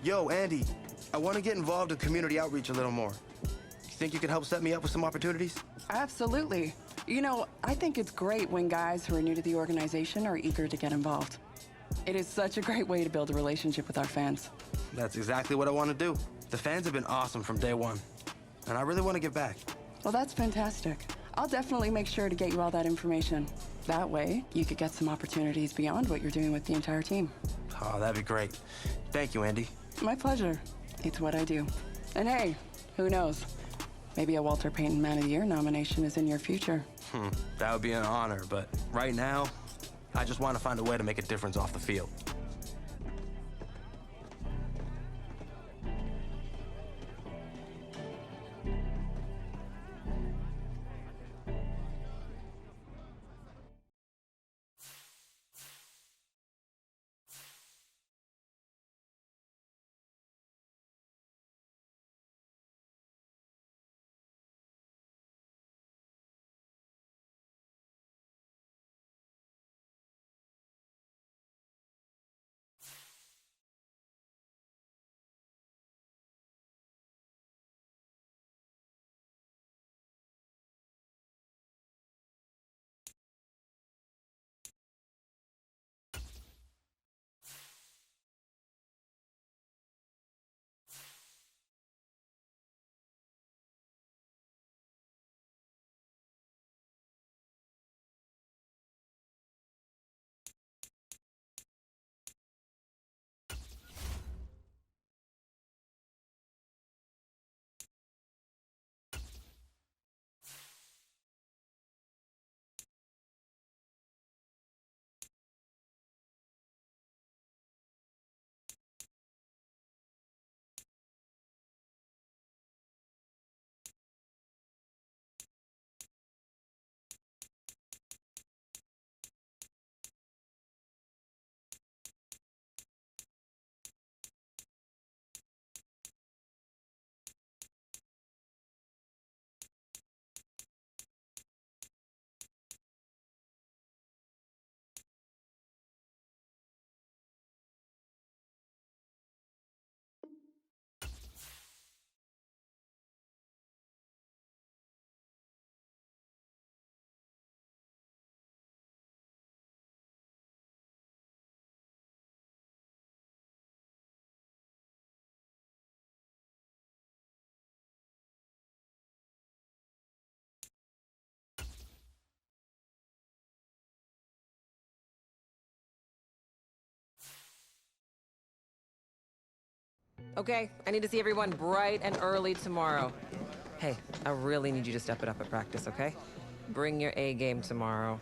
Yo, Andy, I want to get involved in community outreach a little more. You think you could help set me up with some opportunities? Absolutely. You know, I think it's great when guys who are new to the organization are eager to get involved. It is such a great way to build a relationship with our fans. That's exactly what I want to do. The fans have been awesome from day one, and I really want to give back. Well, that's fantastic. I'll definitely make sure to get you all that information. That way, you could get some opportunities beyond what you're doing with the entire team. Oh, that'd be great. Thank you, Andy. My pleasure. It's what I do. And hey, who knows? Maybe a Walter Payton Man of the Year nomination is in your future. That would be an honor, but right now, I just want to find a way to make a difference off the field. Okay, I need to see everyone bright and early tomorrow. Hey, I really need you to step it up at practice, okay? Bring your A game tomorrow.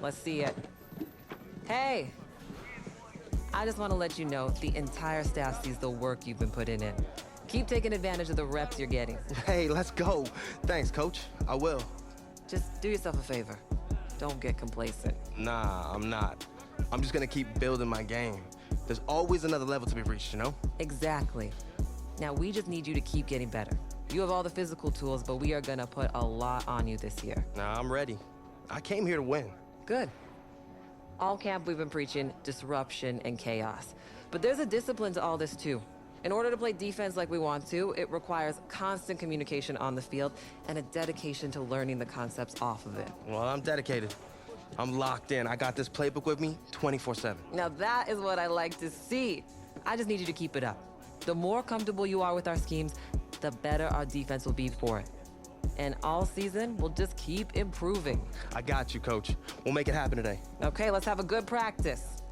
Let's see it. Hey! I just want to let you know the entire staff sees the work you've been putting in. Keep taking advantage of the reps you're getting. Hey, let's go. Thanks, Coach. I will. Just do yourself a favor. Don't get complacent. Nah, I'm not. I'm just gonna keep building my game. There's always another level to be reached, you know? Exactly. Now, we just need you to keep getting better. You have all the physical tools, but we are gonna put a lot on you this year. Nah, I'm ready. I came here to win. Good. All camp, we've been preaching disruption and chaos. But there's a discipline to all this, too. In order to play defense like we want to, it requires constant communication on the field and a dedication to learning the concepts off of it. Well, I'm dedicated. I'm locked in. I got this playbook with me 24/7. Now that is what I like to see. I just need you to keep it up. The more comfortable you are with our schemes, the better our defense will be for it. And all season, we'll just keep improving. I got you, Coach. We'll make it happen today. Okay, let's have a good practice.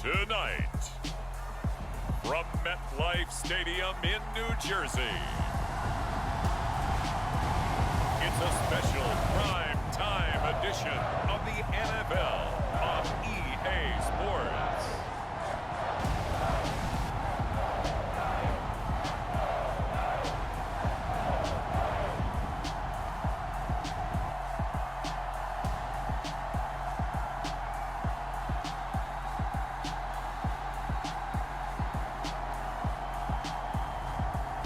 Tonight, from MetLife Stadium in New Jersey, it's a special prime time edition of the NFL on EA Sports.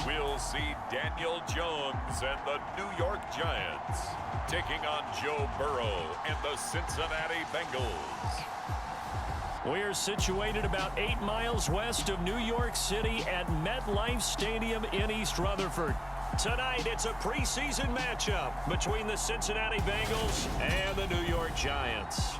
We'll see Daniel Jones and the New York Giants taking on Joe Burrow and the Cincinnati Bengals. We're situated about 8 miles west of New York City at MetLife Stadium in East Rutherford. Tonight, it's a preseason matchup between the Cincinnati Bengals and the New York Giants.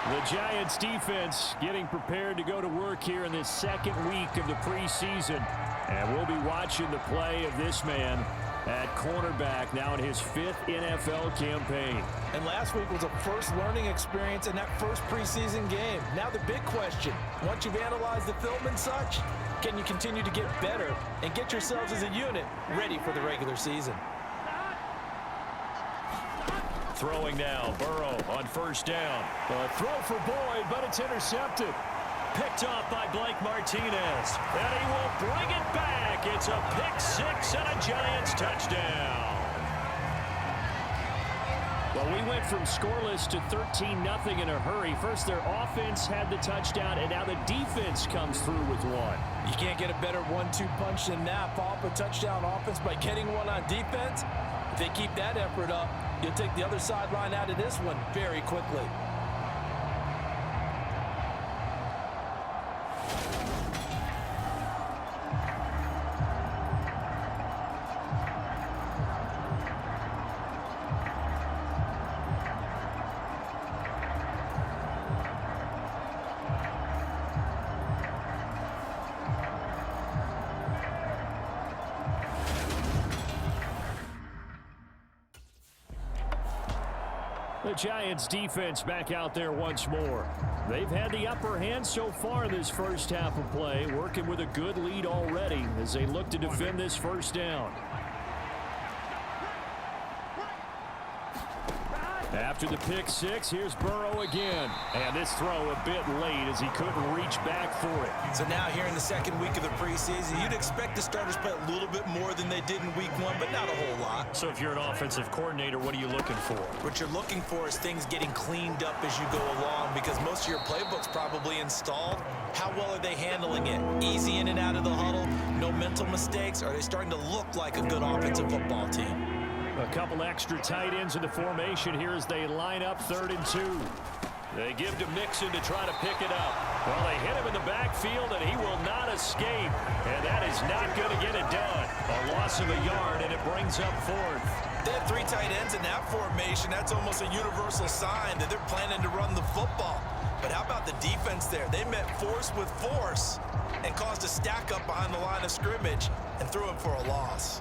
The Giants defense getting prepared to go to work here in this second week of the preseason. And we'll be watching the play of this man at cornerback now in his 5th NFL campaign. And last week was a first learning experience in that first preseason game. Now the big question, once you've analyzed the film and such, can you continue to get better and get yourselves as a unit ready for the regular season? Throwing now, Burrow on first down. A throw for Boyd, but it's intercepted. Picked off by Blake Martinez. And he will bring it back. It's a pick six and a Giants touchdown. Well, we went from scoreless to 13-0 in a hurry. First, their offense had the touchdown, and now the defense comes through with one. You can't get a better 1-2 punch than that. Pop a touchdown offense by getting one on defense. If they keep that effort up, you'll take the other sideline out of this one very quickly. The Giants defense back out there once more. They've had the upper hand so far in this first half of play, working with a good lead already as they look to defend this first down. After the pick six, here's Burrow again. And this throw a bit late as he couldn't reach back for it. So now here in the second week of the preseason, you'd expect the starters play a little bit more than they did in week one, but not a whole lot. So if you're an offensive coordinator, what are you looking for? What you're looking for is things getting cleaned up as you go along, because most of your playbook's probably installed. How well are they handling it? Easy in and out of the huddle, no mental mistakes? Are they starting to look like a good offensive football team? A couple extra tight ends in the formation here as they line up 3rd and 2. They give to Mixon to try to pick it up. Well, they hit him in the backfield, and he will not escape. And that is not going to get it done. A loss of a yard, and it brings up 4th. They have 3 tight ends in that formation. That's almost a universal sign that they're planning to run the football. But how about the defense there? They met force with force and caused a stack up behind the line of scrimmage and threw him for a loss.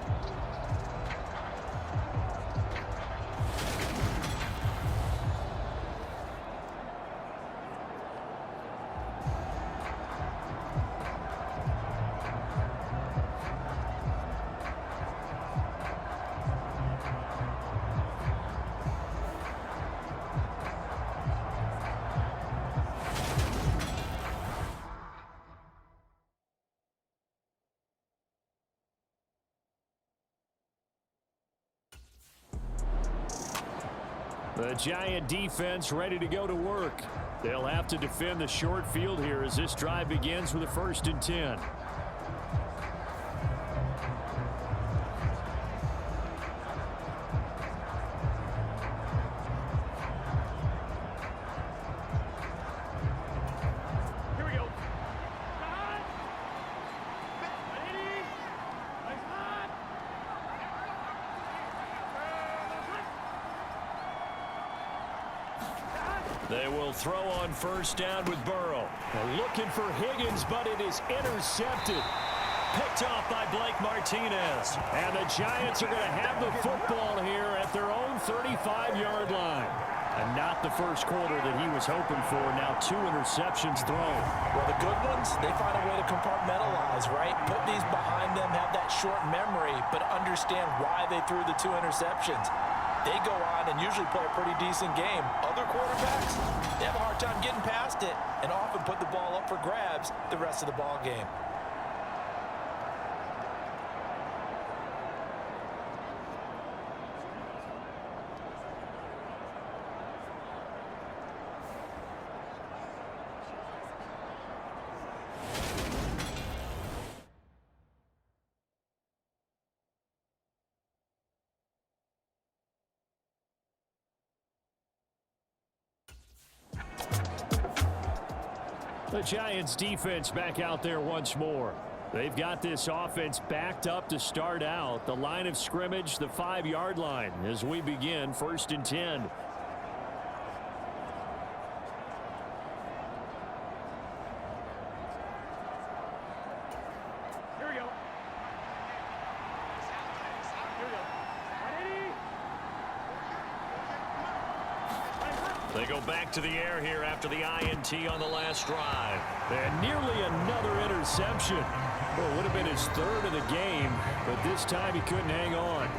The Giant defense ready to go to work. They'll have to defend the short field here as this drive begins with a 1st and 10. They will throw on first down with Burrow. They're looking for Higgins, but it is intercepted. Picked off by Blake Martinez. And the Giants are going to have the football here at their own 35-yard line. And not the first quarter that he was hoping for. Now 2 interceptions thrown. Well, the good ones, they find a way to compartmentalize, right? Put these behind them, have that short memory, but understand why they threw the 2 interceptions. They go on and usually play a pretty decent game. Other quarterbacks, they have a hard time getting past it and often put the ball up for grabs the rest of the ball game. The Giants defense back out there once more. They've got this offense backed up to start out. The line of scrimmage, the 5-yard line as we begin 1st and 10. Here we go. They go back to the air here after the INT on the last drive. And nearly another interception. Well, it would have been his 3rd of the game, but this time he couldn't hang on.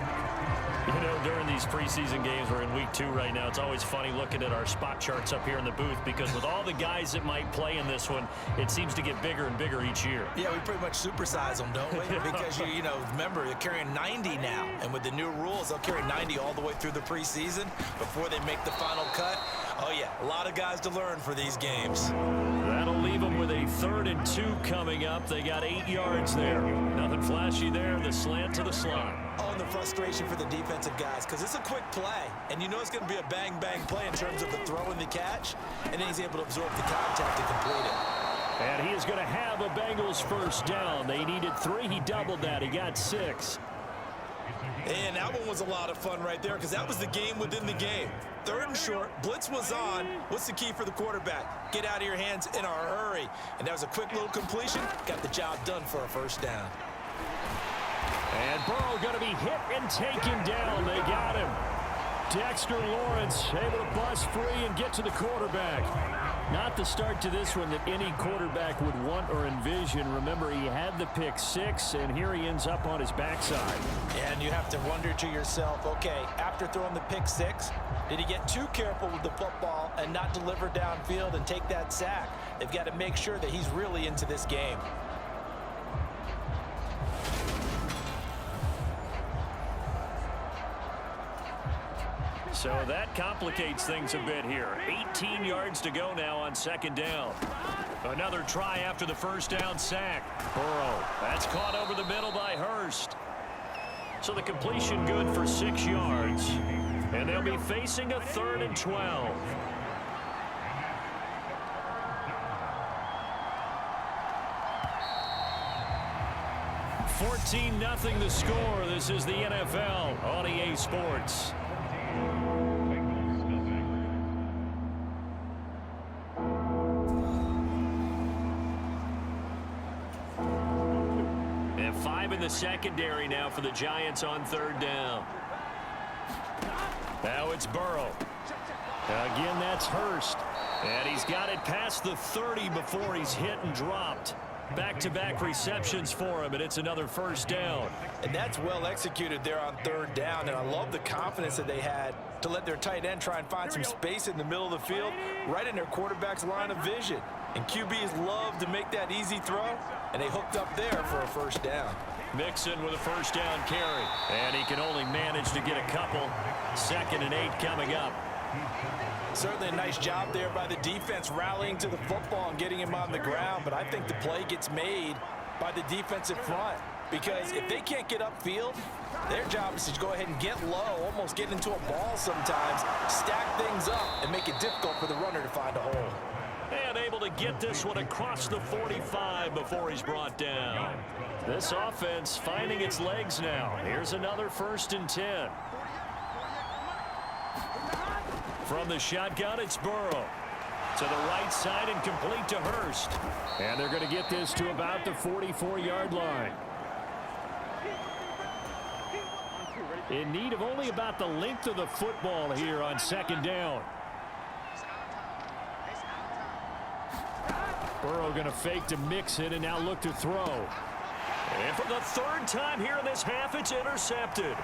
You know, during these preseason games, we're in week 2 right now, it's always funny looking at our spot charts up here in the booth because with all the guys that might play in this one, it seems to get bigger and bigger each year. Yeah, we pretty much supersize them, don't we? Because, you know, remember, they're carrying 90 now. And with the new rules, they'll carry 90 all the way through the preseason before they make the final cut. Oh, yeah, a lot of guys to learn for these games. That'll leave them with a 3rd and 2 coming up. They got 8 yards there. Nothing flashy there. The slant to the slot. Oh, and the frustration for the defensive guys because it's a quick play. And you know it's going to be a bang-bang play in terms of the throw and the catch. And then he's able to absorb the contact and complete it. And he is going to have a Bengals first down. They needed 3. He doubled that. He got 6. And that one was a lot of fun right there because that was the game within the game. 3rd and short, blitz was on. What's the key for the quarterback? Get out of your hands in a hurry. And that was a quick little completion. Got the job done for a first down. And Burrow going to be hit and taken down. They got him. Dexter Lawrence able to bust free and get to the quarterback. Not the start to this one that any quarterback would want or envision. Remember, he had the pick 6, and here he ends up on his backside. And you have to wonder to yourself, okay, after throwing the pick 6, did he get too careful with the football and not deliver downfield and take that sack? They've got to make sure that he's really into this game. So that complicates things a bit here. 18 yards to go now on 2nd down. Another try after the first down sack. Burrow, that's caught over the middle by Hurst. So the completion good for 6 yards. And they'll be facing a 3rd and 12. (14-0) the score. This is the NFL on EA Sports. And 5 in the secondary now for the Giants on 3rd down. Now it's Burrow. Again, that's Hurst. And he's got it past the 30 before he's hit and dropped. Back-to-back receptions for him, and it's another first down. And that's well executed there on 3rd down, and I love the confidence that they had to let their tight end try and find some space in the middle of the field, right in their quarterback's line of vision. And QBs love to make that easy throw, and they hooked up there for a first down. Mixon with a first down carry, and he can only manage to get a couple. 2nd and 8 coming up. Certainly a nice job there by the defense rallying to the football and getting him on the ground, but I think the play gets made by the defensive front because if they can't get upfield, their job is to go ahead and get low, almost get into a ball sometimes, stack things up, and make it difficult for the runner to find a hole. And able to get this one across the 45 before he's brought down. This offense finding its legs now. Here's another 1st and 10. From the shotgun, it's Burrow. To the right side and complete to Hurst. And they're going to get this to about the 44-yard line. In need of only about the length of the football here on second down. Burrow going to fake to mix it and now look to throw. And for the third time here in this half, it's intercepted.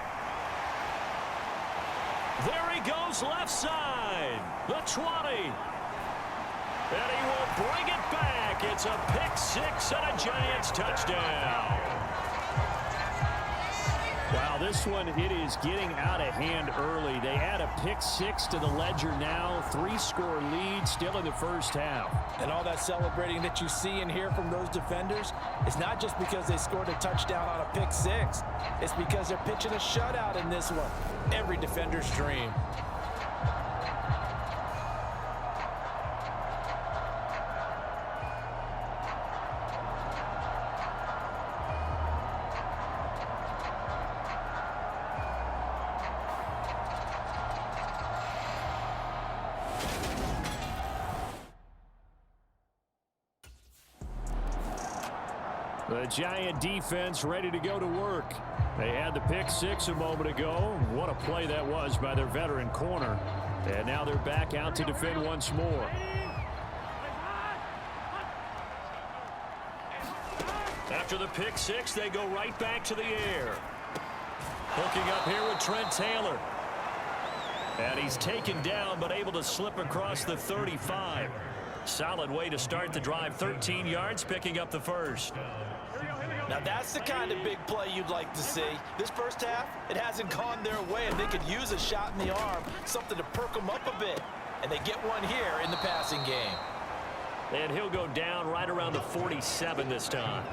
There he goes left side. The 20. And he will bring it back. It's a pick six and a Giants touchdown. Wow, this one, it is getting out of hand early. They add a pick six to the ledger now. 3-score lead still in the first half. And all that celebrating that you see and hear from those defenders is not just because they scored a touchdown on a pick six. It's because they're pitching a shutout in this one. Every defender's dream. The Giant defense ready to go to work. They had the pick six a moment ago. What a play that was by their veteran corner. And now they're back out to defend once more. After the pick six, they go right back to the air. Hooking up here with Trent Taylor. And he's taken down but able to slip across the 35. Solid way to start the drive. 13 yards, picking up the first. Now that's the kind of big play you'd like to see. This first half, it hasn't gone their way, and they could use a shot in the arm, something to perk them up a bit. And they get one here in the passing game. And he'll go down right around the 47 this time.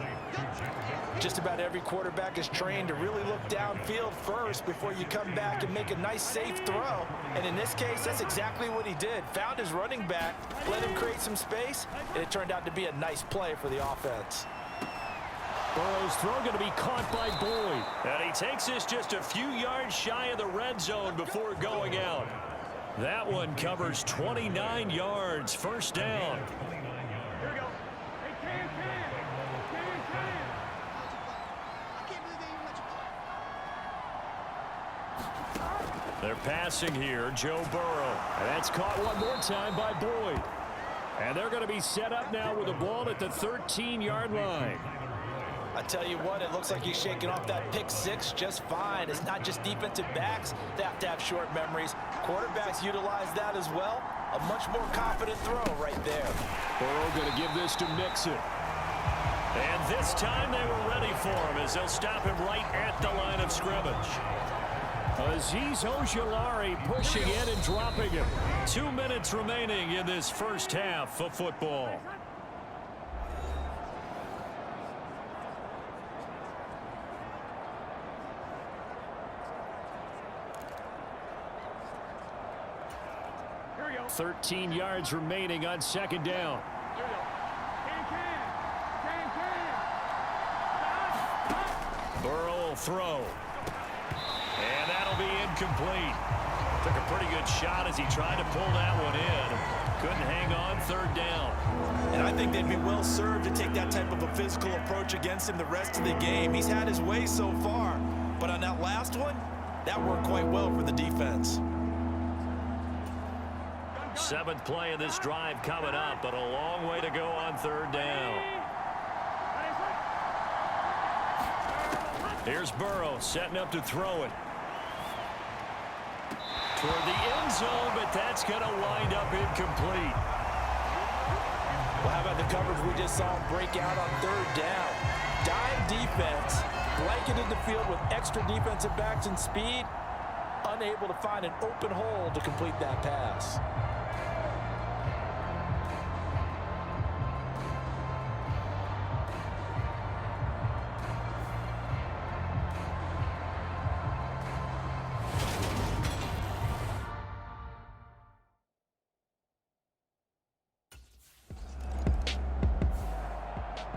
Just about every quarterback is trained to really look downfield first before you come back and make a nice, safe throw. And in this case, that's exactly what he did. Found his running back, let him create some space, and it turned out to be a nice play for the offense. Burrow's throw going to be caught by Boyd. And he takes this just a few yards shy of the red zone before going out. That one covers 29 yards. First down. Here we go. Hey, They're passing here, Joe Burrow. And that's caught one more time by Boyd. And they're going to be set up now with the ball at the 13-yard line. I tell you what, it looks like he's shaking off that pick six just fine. It's not just defensive backs that have to have short memories. Quarterbacks utilize that as well. A much more confident throw right there. Burrow going to give this to Mixon. And this time they were ready for him as they'll stop him right at the line of scrimmage. Azeez Ojulari pushing in and dropping him. 2 minutes remaining in this first half of football. Here we go. 13 yards remaining on second down. Here we go. Can. Burrow will throw. And that'll be incomplete. Took a pretty good shot as he tried to pull that one in. Couldn't hang on, third down. And I think they'd be well served to take that type of a physical approach against him the rest of the game. He's had his way so far. But on that last one, that worked quite well for the defense. Seventh play of this drive coming up, but a long way to go on third down. Here's Burrow setting up to throw it. Toward the end zone, but that's going to wind up incomplete. Well, how about the coverage we just saw him break out on third down? Dime defense, blanketed the field with extra defensive backs and speed, unable to find an open hole to complete that pass.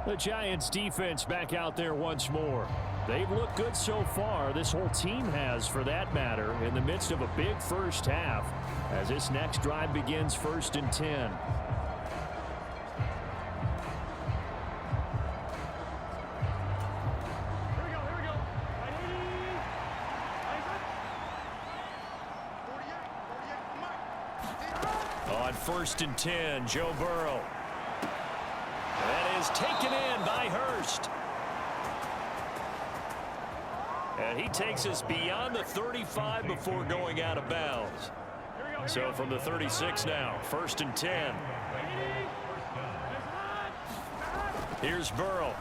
The Giants defense back out there once more. They've looked good so far. This whole team has, for that matter, in the midst of a big first half as this next drive begins 1st and 10. Here we go. On 1st and 10, Joe Burrow. That is taken in by Hurst. And he takes us beyond the 35 before going out of bounds. So from the 36 now, 1st and 10. Here's Burrow.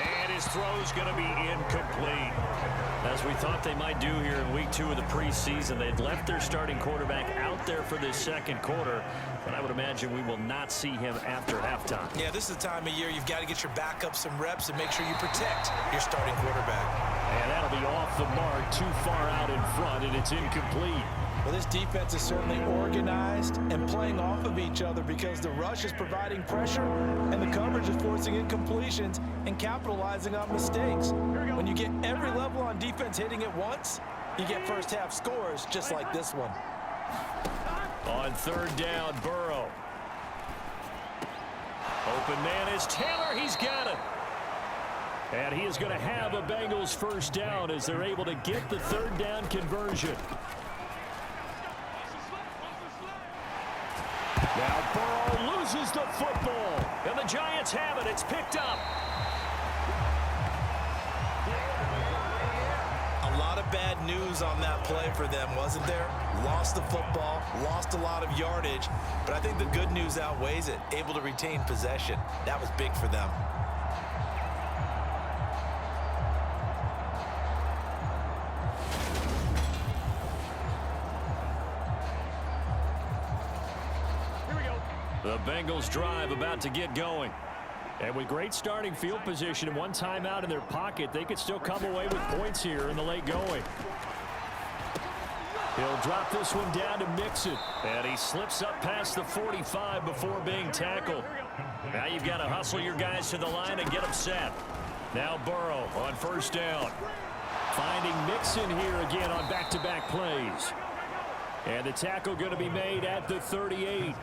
And his throw's going to be incomplete. As we thought they might do here in week 2 of the preseason, they've left their starting quarterback out there for this second quarter. But I would imagine we will not see him after halftime. Yeah, this is the time of year you've got to get your backup some reps and make sure you protect your starting quarterback. And that'll be off the mark, too far out in front, and it's incomplete. Well, this defense is certainly organized and playing off of each other because the rush is providing pressure and the coverage is forcing incompletions and capitalizing on mistakes. When you get every level on defense hitting at once, you get first half scores just like this one. On 3rd down, Burrow. Open man is Taylor. He's got it. And he is going to have a Bengals first down as they're able to get the 3rd down conversion. Now Burrow loses the football. And the Giants have it. It's picked up. A lot of bad news on that play for them, wasn't there? Lost the football, lost a lot of yardage, but I think the good news outweighs it. Able to retain possession. That was big for them. The Bengals drive about to get going. And with great starting field position and one timeout in their pocket, they could still come away with points here in the late going. He'll drop this one down to Mixon. And he slips up past the 45 before being tackled. Now you've got to hustle your guys to the line and get them set. Now Burrow on 1st down. Finding Mixon here again on back-to-back plays. And the tackle going to be made at the 38.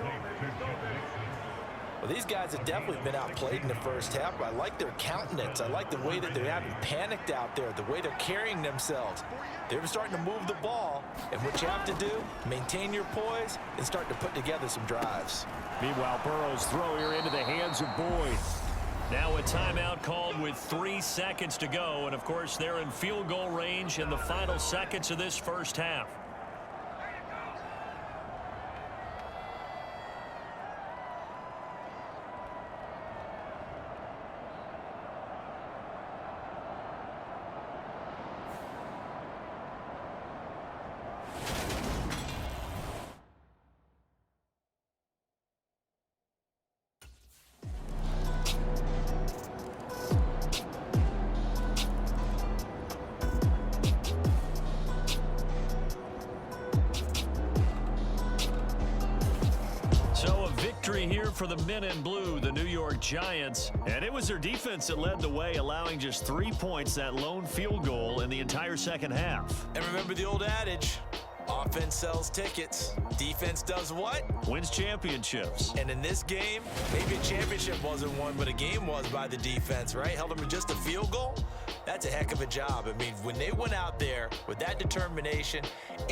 Well, these guys have definitely been outplayed in the first half, but I like their countenance. I like the way that they haven't panicked out there, the way they're carrying themselves. They're starting to move the ball, and what you have to do, maintain your poise and start to put together some drives. Meanwhile, Burrow's throw here into the hands of Boyd. Now a timeout called with 3 seconds to go, and of course they're in field goal range in the final seconds of this first half. Here for the men in blue, the New York Giants. And it was their defense that led the way, allowing just 3 points, that lone field goal in the entire second half. And remember the old adage, offense sells tickets. Defense does what? Wins championships. And in this game, maybe a championship wasn't won, but a game was by the defense, right? Held them to just a field goal. That's a heck of a job. I mean, when they went out there with that determination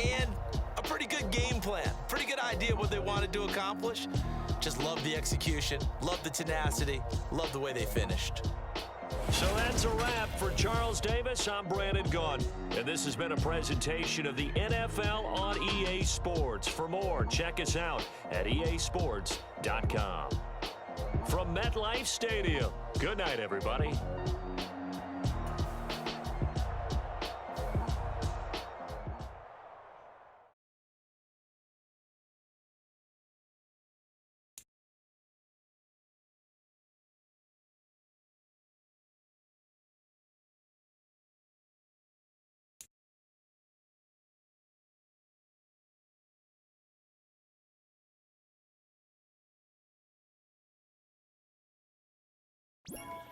and a pretty good game plan, pretty good idea what they wanted to accomplish, just love the execution, love the tenacity, love the way they finished. So that's a wrap for Charles Davis. I'm Brandon Gunn, and this has been a presentation of the NFL on EA Sports. For more, check us out at easports.com. From MetLife Stadium, good night, everybody. You